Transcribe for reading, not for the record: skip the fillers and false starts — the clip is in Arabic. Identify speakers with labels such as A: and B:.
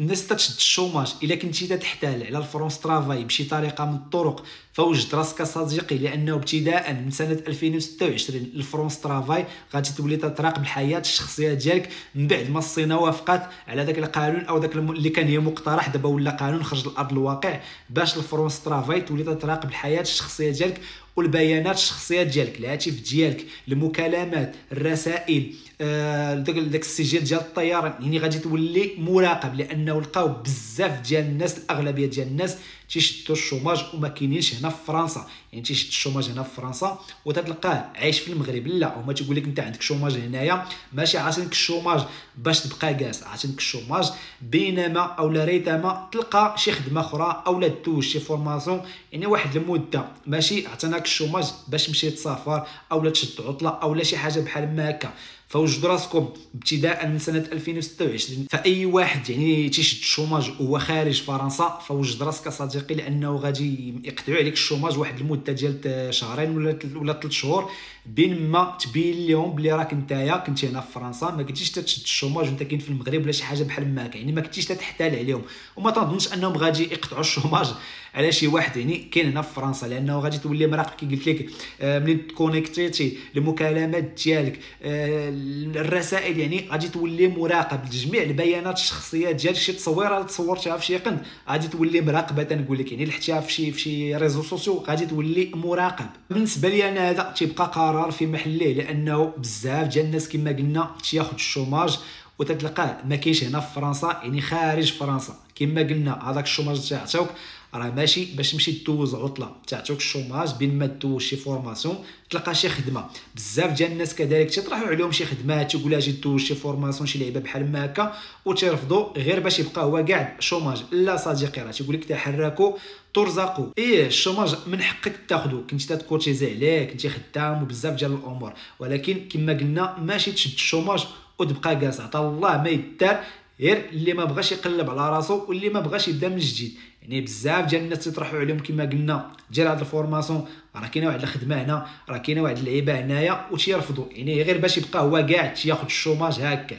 A: الناس تشد الشوماج الا كنتي تحتال على الفرونس ترافاي بشي طريقه من الطرق فوجد راسك صديقي، لانه ابتداء من سنه 2026 الفرونس ترافاي غادي تولي تراقب الحياه الشخصيه ديالك من بعد ما الصين وافقت على داك القانون او داك اللي كان هي مقترح، دابا ولا قانون خرج لارض الواقع باش الفرونس ترافاي تولي تراقب الحياه الشخصيه ديالك والبيانات الشخصيه ديالك، الهاتف ديالك، المكالمات، الرسائل، داك السجل ديال الطيران، يعني غادي تولي مراقب، لانه لقاو بزاف ديال الناس الاغلبيه ديال الناس تيشدوا الشوماج وما كاينينش هنا في فرنسا، يعني تيشد الشوماج هنا في فرنسا وتتلقاه عايش في المغرب. لا، هما تيقول لك انت عندك شوماج هنايا ماشي عاطينك الشوماج باش تبقى جالس، عاطينك الشوماج بينما او لا ريتما تلقى شي خدمه اخرى او لا دوز شي فورماسيون، يعني واحد المده، ماشي عطيناك الشوماج باش تمشي تسافر او لا تشد عطله او لا شي حاجه بحال ما هكا. فوجدوا راسكم ابتداء من سنه 2026 فاي واحد يعني تيشد الشوماج وهو خارج فرنسا فوجد راسك صديقي، لانه غادي يقطعوا عليك الشوماج واحد المده ديال شهرين ولا 3 شهور، بين ما تبين لهم بلي راك نتايا كنتي هنا في فرنسا ما كنتيش تشد الشوماج وانت كاين في المغرب ولا شي حاجه بحال ما هكا، يعني ما كنتيش تحتال عليهم. وما تنظنش انهم غادي يقطعوا الشوماج على شي واحد يعني كاين هنا في فرنسا، لانه غادي تولي مراقب كي قلت لك منين تكونيكتيتي المكالمات ديالك، الرسائل، يعني غادي تولي مراقب لجميع البيانات الشخصيه ديالك. شي تصويره اللي تصورتيها في شي قند غادي تولي مراقبه، تنقول لك يعني لحتيها في شي ريزو سوسيو غادي تولي مراقب. بالنسبه لي انا هذا تيبقى قرار في محله، لانه بزاف ديال الناس كما قلنا تياخذ الشوماج وتتلقاه ما كاينش هنا في فرنسا، يعني خارج فرنسا. كما قلنا هذاك الشوماج تاعك راه ماشي باش تمشي دوز عطله، تعطوك الشوماج بين ما دوز شي فورماسيون تلقى شي خدمه. بزاف ديال الناس كذلك تيطرحوا عليهم شي خدمات تيقول لها جي دوز شي فورماسيون شي لعبه بحال ما هكا وتيرفضوا غير باش يبقى هو قاعد شوماج. لا صديقي، راه تيقول لك تحركوا ترزقوا. الشوماج من حقك تاخذو، كنتي تكوتيزي عليه، كنتي خدام وبزاف ديال الامور، ولكن كما قلنا ماشي تشد الشوماج وتبقى جالس. عطا الله ما يدار، غير اللي ما بغاش يقلب على راسو واللي ما بغاش يبدا من جديد. يعني بزاف ديال الناس تطرحوا عليهم كما قلنا ديال هاد الفورماسيون راه كاينه واحد الخدمه هنا، راه كاينه واحد اللعيبه هنايا وتيرفضوا، يعني غير باش يبقى هو قاعد تياخذ الشوماج هكا.